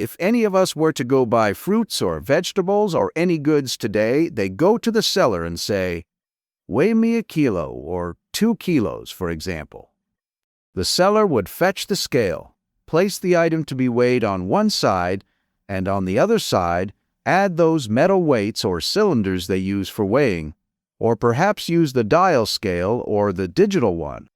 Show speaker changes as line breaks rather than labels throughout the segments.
If any of us were to go buy fruits or vegetables or any goods today, they go to the seller and say, "Weigh me a kilo or 2 kilos, for example." The seller would fetch the scale, place the item to be weighed on one side, and on the other side, add those metal weights or cylinders they use for weighing, or perhaps use the dial scale or the digital one,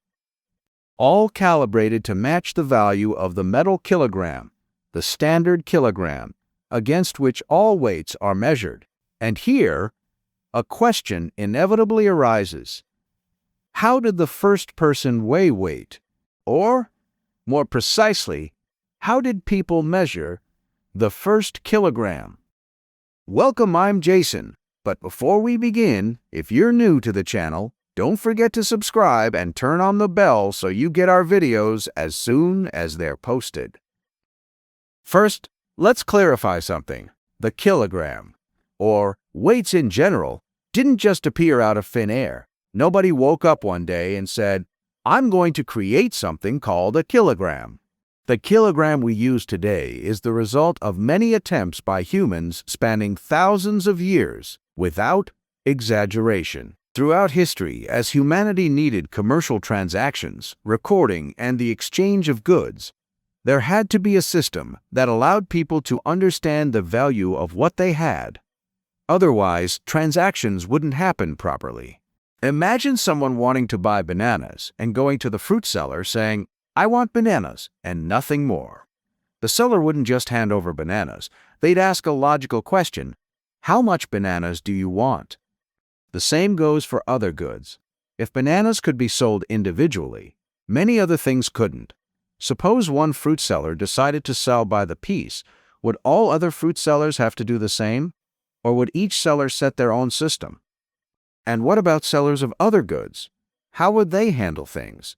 all calibrated to match the value of the metal kilogram, the standard kilogram, against which all weights are measured. And here, a question inevitably arises. How did the first person weigh weight? Or, more precisely, how did people measure the first kilogram? Welcome, I'm Jason. But before we begin, if you're new to the channel, don't forget to subscribe and turn on the bell so you get our videos as soon as they're posted. First, let's clarify something. The kilogram, or weights in general, didn't just appear out of thin air. Nobody woke up one day and said, "I'm going to create something called a kilogram." The kilogram we use today is the result of many attempts by humans spanning thousands of years, without exaggeration. Throughout history, as humanity needed commercial transactions, recording, and the exchange of goods, there had to be a system that allowed people to understand the value of what they had. Otherwise, transactions wouldn't happen properly. Imagine someone wanting to buy bananas and going to the fruit seller saying, "I want bananas and nothing more." The seller wouldn't just hand over bananas. They'd ask a logical question: how much bananas do you want? The same goes for other goods. If bananas could be sold individually, many other things couldn't. Suppose one fruit seller decided to sell by the piece. Would all other fruit sellers have to do the same? Or would each seller set their own system? And what about sellers of other goods? How would they handle things?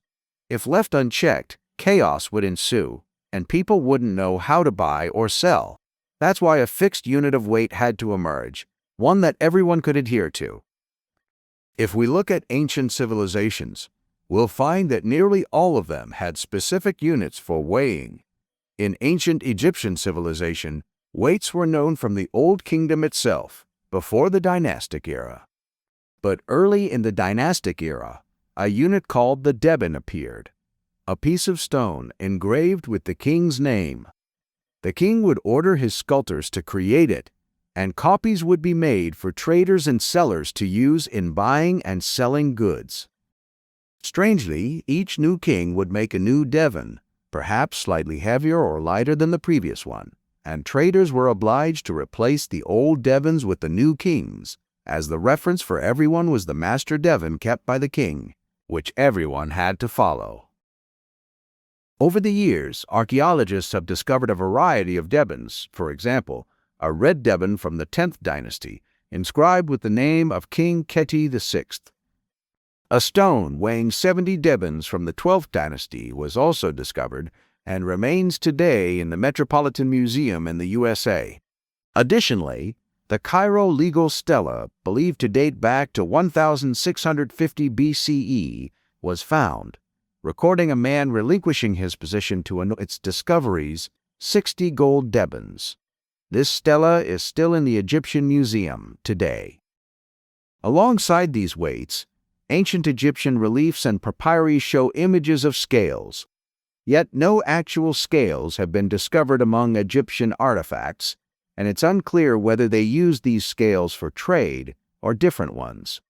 If left unchecked, chaos would ensue, and people wouldn't know how to buy or sell. That's why a fixed unit of weight had to emerge, one that everyone could adhere to. If we look at ancient civilizations, we'll find that nearly all of them had specific units for weighing. In ancient Egyptian civilization, weights were known from the Old Kingdom itself, before the dynastic era. But early in the dynastic era, a unit called the deben appeared, a piece of stone engraved with the king's name. The king would order his sculptors to create it, and copies would be made for traders and sellers to use in buying and selling goods. Strangely, each new king would make a new deben, perhaps slightly heavier or lighter than the previous one, and traders were obliged to replace the old debens with the new kings, as the reference for everyone was the master deben kept by the king, which everyone had to follow. Over the years, archaeologists have discovered a variety of debens. For example, a red deben from the 10th dynasty, inscribed with the name of King Keti VI. A stone weighing 70 debens from the 12th dynasty was also discovered and remains today in the Metropolitan Museum in the USA. Additionally, the Cairo legal stela, believed to date back to 1650 BCE, was found, recording a man relinquishing his position to its discoveries, 60 gold debens. This stela is still in the Egyptian Museum today. Alongside these weights, ancient Egyptian reliefs and papyri show images of scales. Yet no actual scales have been discovered among Egyptian artifacts, and it's unclear whether they used these scales for trade or different ones.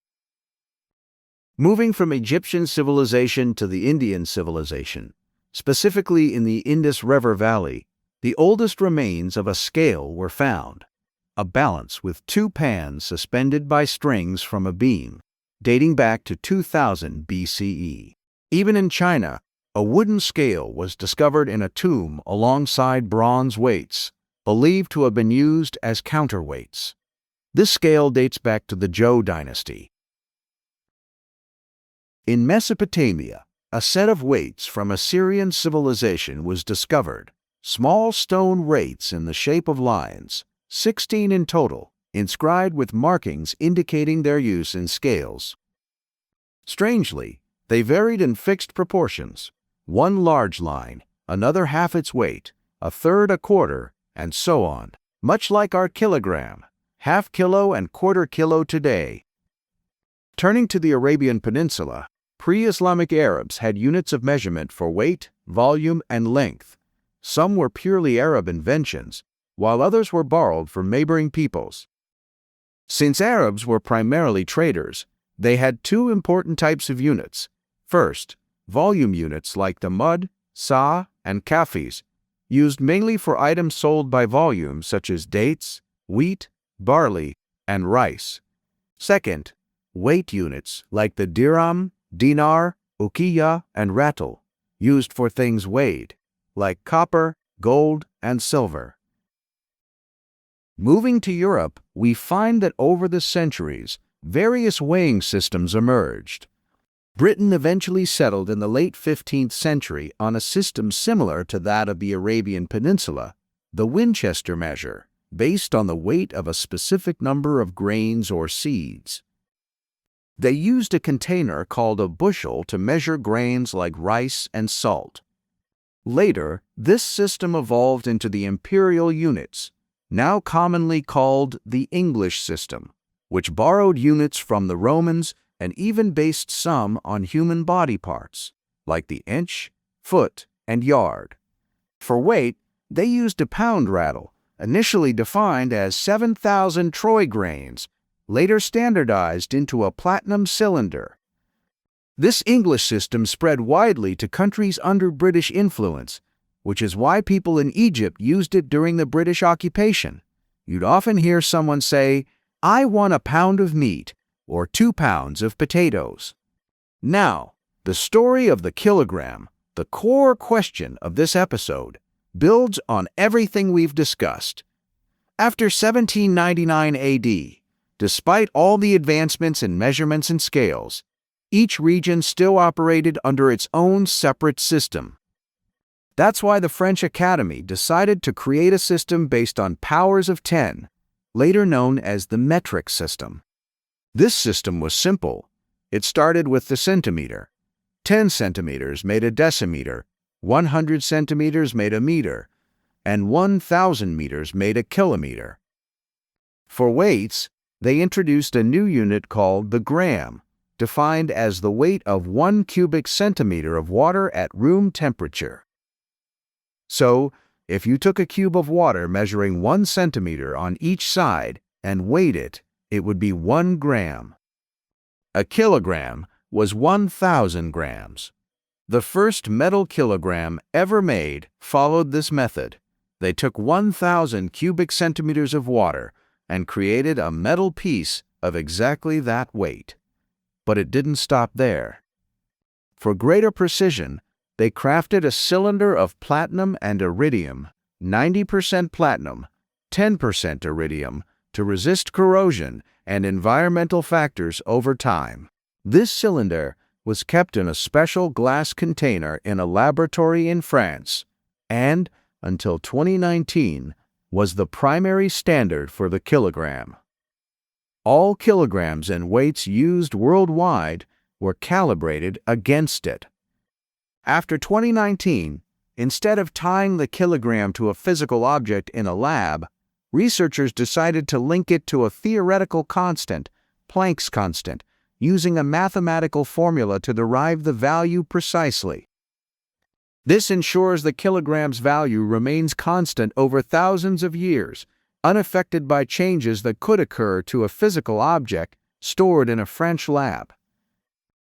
Moving from Egyptian civilization to the Indian civilization, specifically in the Indus River Valley, the oldest remains of a scale were found, a balance with 2 pans suspended by strings from a beam, dating back to 2000 BCE. Even in China, a wooden scale was discovered in a tomb alongside bronze weights, believed to have been used as counterweights. This scale dates back to the Zhou dynasty. In Mesopotamia, a set of weights from Assyrian civilization was discovered, small stone weights in the shape of lions, 16 in total, inscribed with markings indicating their use in scales. Strangely, they varied in fixed proportions: one large line, another half its weight, a third a quarter, and so on, much like our kilogram, half kilo and quarter kilo today. Turning to the Arabian Peninsula, pre-Islamic Arabs had units of measurement for weight, volume, and length. Some were purely Arab inventions, while others were borrowed from neighboring peoples. Since Arabs were primarily traders, they had two important types of units. First, volume units like the mud, sa, and kafis, used mainly for items sold by volume such as dates, wheat, barley, and rice. Second, weight units like the dirham, dinar, uqiyya, and rattle, used for things weighed, like copper, gold, and silver. Moving to Europe, we find that over the centuries, various weighing systems emerged. Britain eventually settled in the late 15th century on a system similar to that of the Arabian Peninsula, the Winchester measure, based on the weight of a specific number of grains or seeds. They used a container called a bushel to measure grains like rice and salt. Later, this system evolved into the imperial units, now commonly called the English system, which borrowed units from the Romans and even based some on human body parts, like the inch, foot, and yard. For weight, they used a pound rattle, initially defined as 7,000 troy grains, later standardized into a platinum cylinder. This English system spread widely to countries under British influence, which is why people in Egypt used it during the British occupation. You'd often hear someone say, "I want a pound of meat," or 2 pounds of potatoes. Now, the story of the kilogram, the core question of this episode, builds on everything we've discussed. After 1799 AD, despite all the advancements in measurements and scales, each region still operated under its own separate system. That's why the French Academy decided to create a system based on powers of 10, later known as the metric system. This system was simple. It started with the centimeter. 10 centimeters made a decimeter, 100 centimeters made a meter, and 1,000 meters made a kilometer. For weights, they introduced a new unit called the gram, defined as the weight of 1 cubic centimeter of water at room temperature. So, if you took a cube of water measuring 1 centimeter on each side and weighed it, it would be 1 gram. A kilogram was 1,000 grams. The first metal kilogram ever made followed this method. They took 1,000 cubic centimeters of water and created a metal piece of exactly that weight. But it didn't stop there. For greater precision, they crafted a cylinder of platinum and iridium, 90% platinum, 10% iridium, to resist corrosion and environmental factors over time. This cylinder was kept in a special glass container in a laboratory in France and, until 2019, was the primary standard for the kilogram. All kilograms and weights used worldwide were calibrated against it. After 2019, instead of tying the kilogram to a physical object in a lab, researchers decided to link it to a theoretical constant, Planck's constant, using a mathematical formula to derive the value precisely. This ensures the kilogram's value remains constant over thousands of years, unaffected by changes that could occur to a physical object stored in a French lab.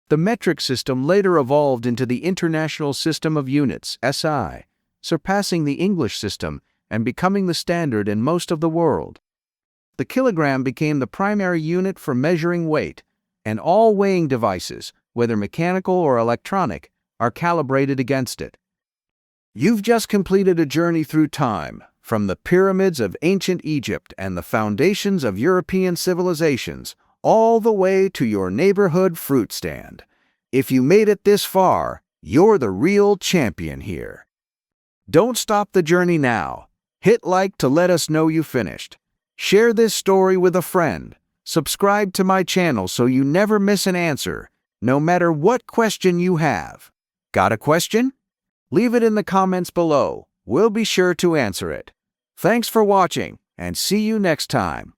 The metric system later evolved into the International System of Units, SI, surpassing the English system and becoming the standard in most of the world. The kilogram became the primary unit for measuring weight, and all weighing devices, whether mechanical or electronic, are calibrated against it. You've just completed a journey through time, from the pyramids of ancient Egypt and the foundations of European civilizations, all the way to your neighborhood fruit stand. If you made it this far, you're the real champion here. Don't stop the journey now. Hit like to let us know you finished. Share this story with a friend. Subscribe to my channel so you never miss an answer, no matter what question you have. Got a question? Leave it in the comments below. We'll be sure to answer it. Thanks for watching, and see you next time.